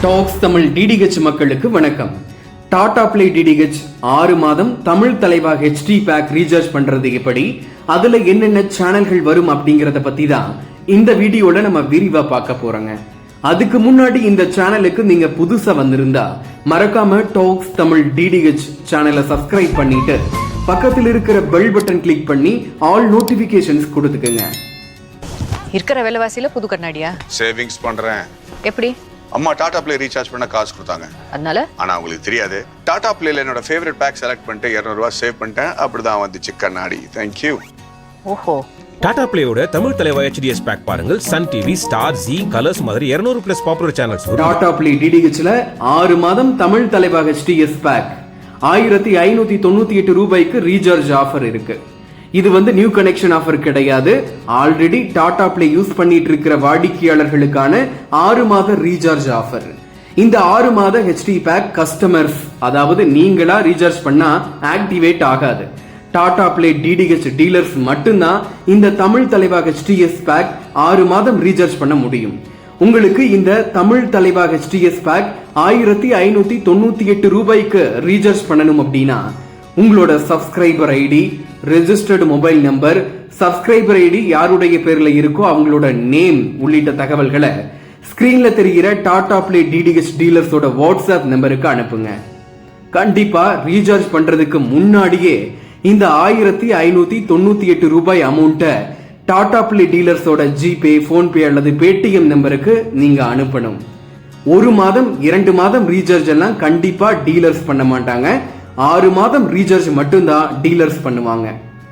Tax Tamil DTH மக்களுக்கு வணக்கம். Tata Play DTH 6 மாதம் தமிழ் தலைவா HD பேக் ரீசார்ஜ் பண்றது எப்படி, அதுல என்னென்ன சேனல்கள் வரும் அப்படிங்கறத பத்தி தான் இந்த வீடியோல நம்ம விரிவா பார்க்க போறோங்க. அதுக்கு முன்னாடி இந்த சேனலுக்கு நீங்க புதுசா வந்திருந்தா மறக்காம டாக்ஸ் தமிழ் டிடிஹெச் சேனலை சப்ஸ்கிரைப் பண்ணிட்டு பக்கத்தில் இருக்கிற பெல் பட்டன் கிளிக் பண்ணி ஆல் நோட்டிபிகேஷன்ஸ் கொடுத்துக்கங்க. இருக்கிற விலைவாசியில புது கண்ணாடியா சேவிங்ஸ் பண்றேன். எப்படி? அம்மா டாடா பிளே ரீசார்ஜ் பண்ண காசு கொடுத்தாங்க. அதனால ஆனா உங்களுக்கு தெரியாது, டாடா பிளேல என்னோட ஃபேவரட் பேக் செலக்ட் பண்ணிட்டு 200 ரூபாய் சேவ் பண்ணிட்டேன். அப்படிதான் வந்துச்சு கண்ணாடி. தேங்க்யூ. ஓஹோ, டாடா பிளேயோட தமிழ் தலைவா HDS பேக் பாருங்கள். Sun TV, Star, Zee, Colors மாதிரி 200+ பாப்புலர் சேனல்ஸ். டாடா பிளே டிடிஹெச்ல 6 மாதம் தமிழ் தலைவா HDS பேக் 1598 ரூபாய்க்கு ரீசார்ஜ் ஆஃபர் இருக்கு. இது நியூ கனெக்ஷன் ஆஃபர் கிடையாது. ஆல்ரெடி டாடா பிளே யூஸ் பண்ணிட்டு இருக்கிற வாடிக்கையாளர்களுக்கான 6 மாத ரீசார்ஜ் ஆஃபர். இந்த 6 மாத HD பேக் கஸ்டமர்ஸ், அதாவது நீங்களா ரீசார்ஜ் பண்ணா ஆக்டிவேட் ஆகாது. டாடா பிளே டிடிஹெச் டீலர்ஸ் மட்டும்தான் இந்த தமிழ் தலைவா HDS பேக் 6 மாதம் ரீசார்ஜ் பண்ண முடியும். உங்களுக்கு இந்த தமிழ் தலைவா HDS பேக் 1598 ரூபாய்க்கு ரீசார்ஜ் பண்ணணும் அப்படின்னா உங்களோட subscriber ID, registered mobile number, subscriber ID யாருடைய பேர்ல இருக்கோ அவங்களோட நேம் உள்ளிட்ட தகவல்களை ஸ்கிரீன்ல தெரிகிற டாடா பிளே டிடிஹெச் டீலர்ஸோட வாட்ஸ்அப் நம்பருக்கு அனுப்புங்க. கண்டிப்பா ரீசார்ஜ் பண்றதுக்கு முன்னாடியே இந்த 1598 ரூபாய் அமௌண்ட்டை டாடா பிளே டீலர்ஸோட ஜிபே, போன்பே அல்லது பேடிஎம் நம்பருக்கு நீங்க அனுப்பணும். 1 மாதம் 2 மாதம் ரீசார்ஜ் எல்லாம் கண்டிப்பா டீலர்ஸ் பண்ண மாட்டாங்க. 6 மாதம் ரீசார்ஜ் மட்டும்தான் டீலர்ஸ் பண்ணுவாங்க.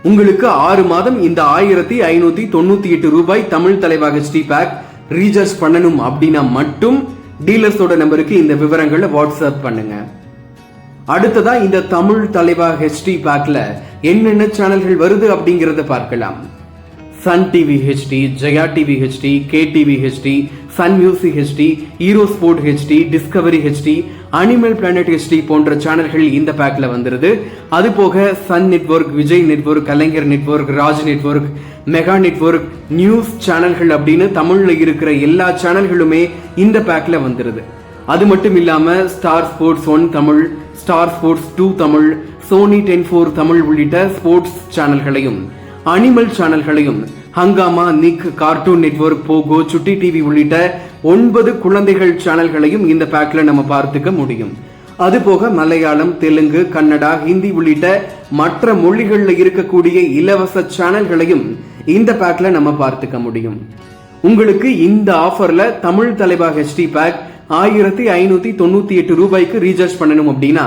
உங்களுக்கு 6 மாதம் இந்த 1598 ரூபாய் தமிழ் தலைவா HD பேக் ரீசார்ஜ் பண்ணணும் அப்படின்னா மட்டும் டீலர்ஸோட நம்பருக்கு இந்த விவரங்களை வாட்ஸ்அப் பண்ணுங்க. அடுத்ததா இந்த தமிழ் தலைவா HD பேக்ல என்னென்ன சேனல்கள் வருது அப்படிங்கறத பார்க்கலாம். Sun TV HD, Jaya TV HD, KTV HD, Sun Music HD, Hero Sport HD, Discovery HD, Animal Planet HD போன்ற சேனல்கள் இந்த பேக்ல வந்துருது. அது போக Sun network, Vijay network, Kalaignar network, Raj network, mega network, news சேனல்கள் அப்படின்னு தமிழ்ல இருக்கிற எல்லா சேனல்களுமே இந்த பேக்ல வந்துருது. அது மட்டும் இல்லாம Star Sports 1 Tamil, Star Sports 2 Tamil, Sony 10/4 Tamil உள்ளிட்ட ஸ்போர்ட்ஸ் சேனல்களையும், அனிமல் சேனல்களையும், Hungama, Nick, Cartoon Network, Pogo, Chutti TV உள்ளிட்ட 9 குழந்தைகள் சேனல்களையும் இந்த பேக்ல நம்ம பார்த்துக்க முடியும். அது போக மலையாளம், தெலுங்கு, கன்னடா, ஹிந்தி உள்ளிட்ட மற்ற மொழிகள்ல இருக்கக்கூடிய இலவச சேனல்களையும் இந்த பேக்ல நம்ம பார்த்துக்க முடியும். உங்களுக்கு இந்த ஆஃபர்ல தமிழ் தலைவா HD பேக் 1598 ரூபாய்க்கு ரீசார்ஜ் பண்ணணும் அப்படின்னா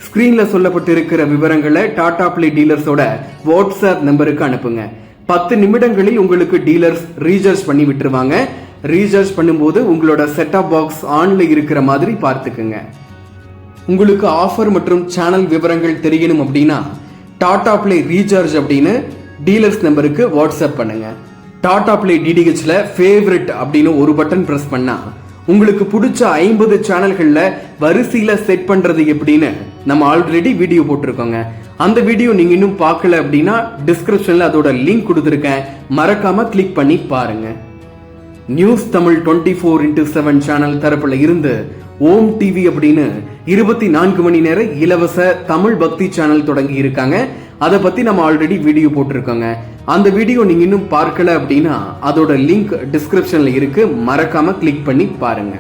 ஸ்கிரீன்ல சொல்லப்பட்டிருக்கிற விவரங்களை டாடா பிளே டீலர்ஸோட வாட்ஸ்அப் நம்பருக்கு அனுப்புங்க. 10 நிமிடங்களில் உங்களுக்கு டீலர்ஸ் ரீசார்ஜ் பண்ணி விட்டுருவாங்க. ரீசார்ஜ் பண்ணும்போது உங்களோட செட்டப் பாக்ஸ் ஆன்ல இருக்கிற மாதிரி பார்த்துக்குங்க. உங்களுக்கு ஆஃபர் மற்றும் சேனல் விவரங்கள் தெரியணும் அப்படின்னா டாடா பிளே ரீசார்ஜ் அப்படின்னு டீலர்ஸ் நம்பருக்கு வாட்ஸ்அப் பண்ணுங்க. டாடா பிளே டிடிஹெச்ல ஃபேவரட் அப்படின்னு ஒரு பட்டன் பிரஸ் பண்ணா உங்களுக்கு பிடிச்ச 50 சேனல்கள்ல வரிசையில செட் பண்றது எப்படின்னு நம்ம ஆல்ரெடி வீடியோ போட்டிருக்கோங்க. அந்த வீடியோ நீங்க இன்னும் பார்க்கல அப்படின்னா டிஸ்கிரிப்ஷன்ல அதோட லிங்க் கொடுத்துருக்கேன், மறக்காம கிளிக் பண்ணி பாருங்க. நியூஸ் தமிழ் 24x7 சேனல் தரப்புல இருந்து ஓம் டிவி அப்படின்னு 24 மணி நேர இலவச தமிழ் பக்தி சேனல் தொடங்கி இருக்காங்க. அதை பத்தி நம்ம ஆல்ரெடி வீடியோ போட்டிருக்கோங்க. அந்த வீடியோ நீங்க இன்னும் பார்க்கல அப்படின்னா அதோட லிங்க் டிஸ்கிரிப்ஷன்ல இருக்கு, மறக்காம கிளிக் பண்ணி பாருங்க.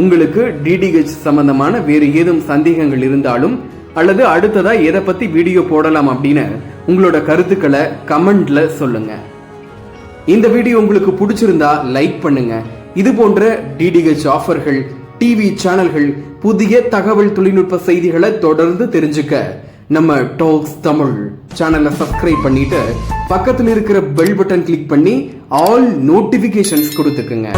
உங்களுக்கு டிடிஹெச் சம்பந்தமான வேறு ஏதும் சந்தேகங்கள் இருந்தாலும் அல்லது அடுத்ததா எதை பத்தி வீடியோ போடலாம் அப்படின்னு உங்களோட கருத்துக்களை கமெண்ட்ல சொல்லுங்க. இந்த வீடியோ உங்களுக்கு பிடிச்சிருந்தா லைக் பண்ணுங்க. இது போன்ற டிடிஹெச் ஆஃபர்கள், டிவி சேனல்கள், புதிய தகவல் தொழில்நுட்ப செய்திகளை தொடர்ந்து தெரிஞ்சுக்க நம்ம டாக்ஸ் தமிழ் சேனலை சப்ஸ்கிரைப் பண்ணிட்டு பக்கத்தில் இருக்கிற பெல் பட்டன் கிளிக் பண்ணி ஆல் நோட்டிபிகேஷன்ஸ் கொடுத்துக்குங்க.